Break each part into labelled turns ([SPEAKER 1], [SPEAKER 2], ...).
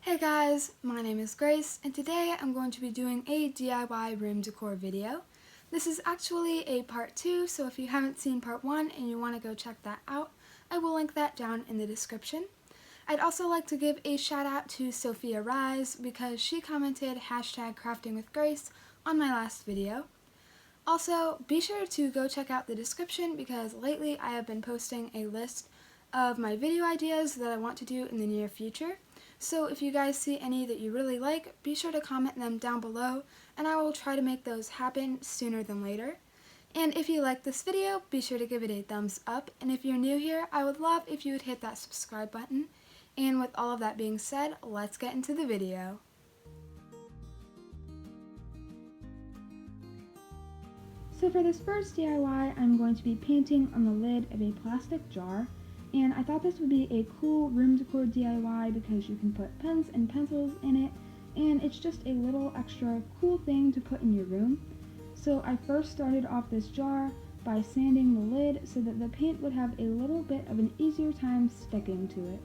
[SPEAKER 1] Hey guys, my name is Grace, and today I'm going to be doing a DIY room decor video. This is actually a part 2, so if you haven't seen part 1 and you want to go check that out, I will link that down in the description. I'd also like to give a shout out to Sophia Rise because she commented #craftingwithgrace on my last video. Also, be sure to go check out the description because lately I have been posting a list of my video ideas that I want to do in the near future. So if you guys see any that you really like, be sure to comment them down below and I will try to make those happen sooner than later. And if you like this video, be sure to give it a thumbs up, and if you're new here, I would love if you would hit that subscribe button. And with all of that being said, let's get into the video. So for this first DIY, I'm going to be painting on the lid of a plastic jar. And I thought this would be a cool room decor DIY because you can put pens and pencils in it, and it's just a little extra cool thing to put in your room. So I first started off this jar by sanding the lid so that the paint would have a little bit of an easier time sticking to it.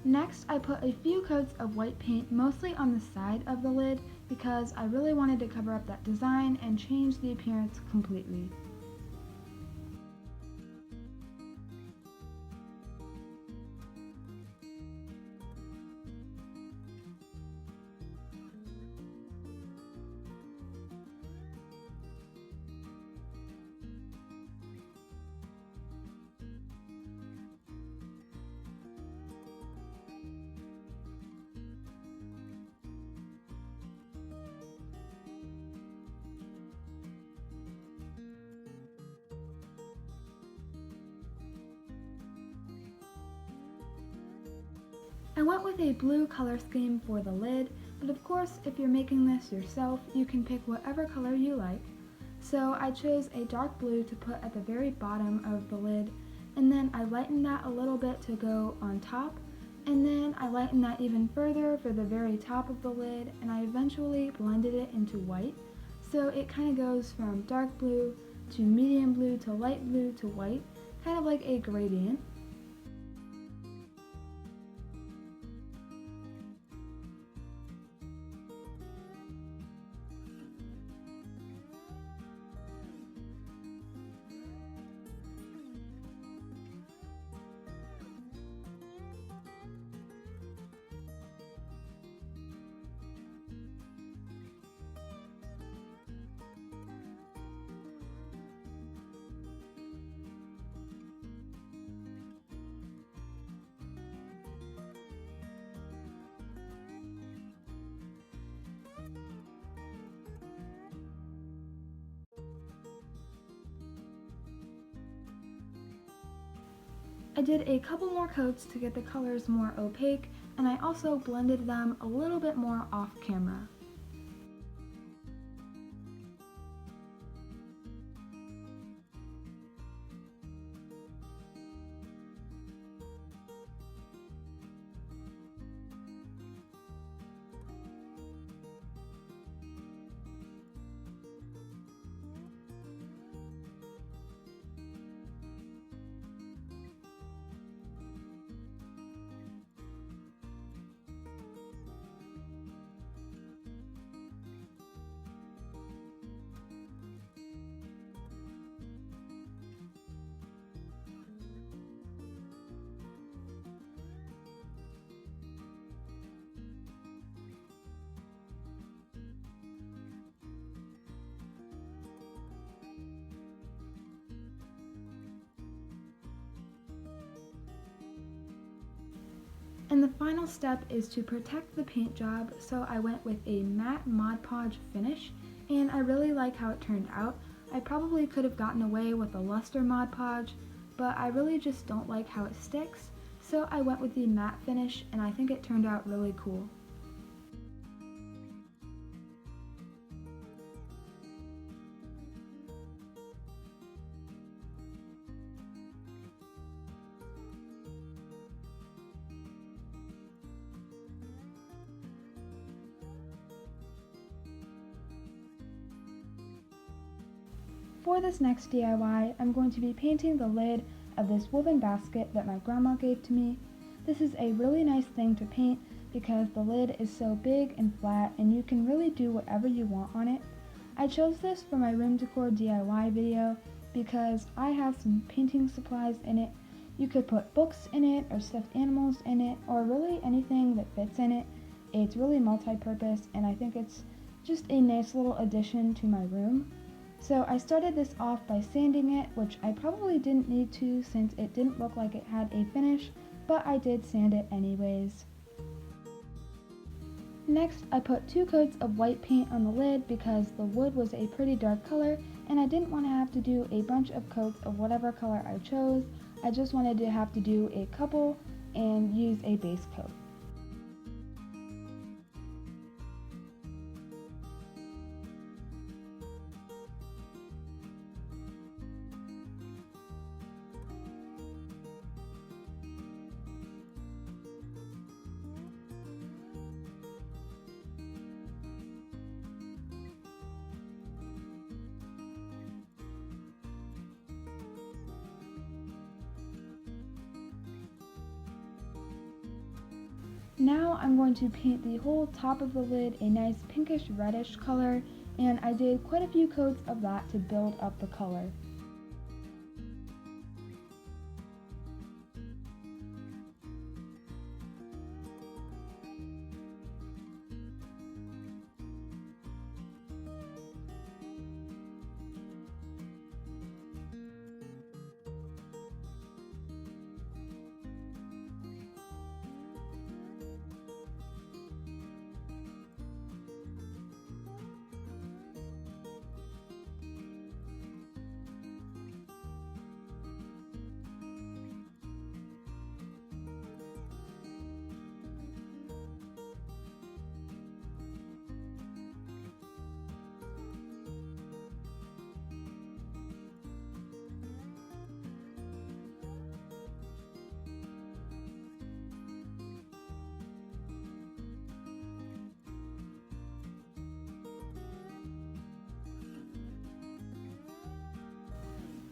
[SPEAKER 1] Next, I put a few coats of white paint mostly on the side of the lid because I really wanted to cover up that design and change the appearance completely. I went with a blue color scheme for the lid, but of course if you're making this yourself, you can pick whatever color you like. So I chose a dark blue to put at the very bottom of the lid, and then I lightened that a little bit to go on top, and then I lightened that even further for the very top of the lid, and I eventually blended it into white. So it kind of goes from dark blue to medium blue to light blue to white, kind of like a gradient. I did a couple more coats to get the colors more opaque, and I also blended them a little bit more off camera. And the final step is to protect the paint job, so I went with a matte Mod Podge finish, and I really like how it turned out. I probably could have gotten away with a luster Mod Podge, but I really just don't like how it sticks, so I went with the matte finish, and I think it turned out really cool. For this next DIY, I'm going to be painting the lid of this woven basket that my grandma gave to me. This is a really nice thing to paint because the lid is so big and flat and you can really do whatever you want on it. I chose this for my room decor DIY video because I have some painting supplies in it. You could put books in it or stuffed animals in it or really anything that fits in it. It's really multi-purpose and I think it's just a nice little addition to my room. So I started this off by sanding it, which I probably didn't need to since it didn't look like it had a finish, but I did sand it anyways. Next, I put 2 coats of white paint on the lid because the wood was a pretty dark color and I didn't want to have to do a bunch of coats of whatever color I chose. I just wanted to have to do a couple and use a base coat. Now I'm going to paint the whole top of the lid a nice pinkish reddish color, and I did quite a few coats of that to build up the color.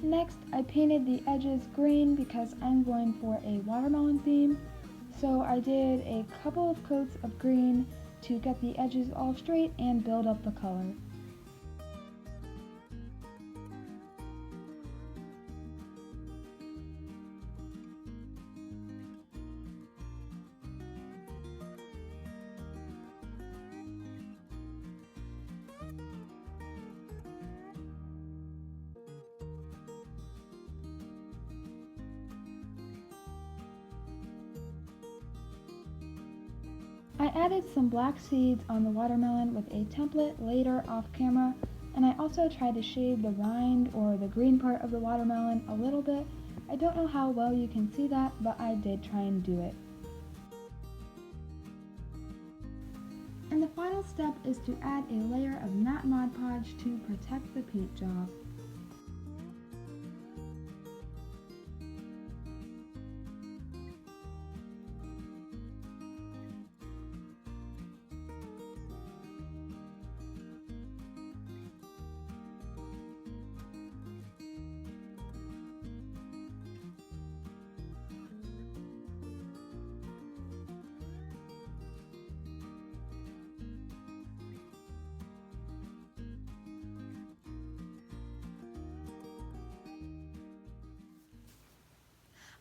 [SPEAKER 1] Next, I painted the edges green because I'm going for a watermelon theme. So I did a couple of coats of green to get the edges all straight and build up the color. I added some black seeds on the watermelon with a template later off camera, and I also tried to shade the rind or the green part of the watermelon a little bit. I don't know how well you can see that, but I did try and do it. And the final step is to add a layer of matte Mod Podge to protect the paint job.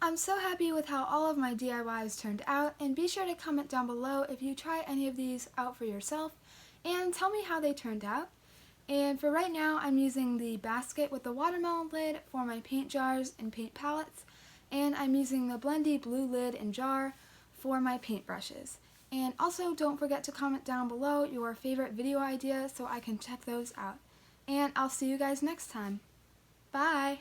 [SPEAKER 1] I'm so happy with how all of my DIYs turned out, and be sure to comment down below if you try any of these out for yourself and tell me how they turned out. And for right now, I'm using the basket with the watermelon lid for my paint jars and paint palettes, and I'm using the blendy blue lid and jar for my paintbrushes. And also don't forget to comment down below your favorite video ideas so I can check those out. And I'll see you guys next time. Bye!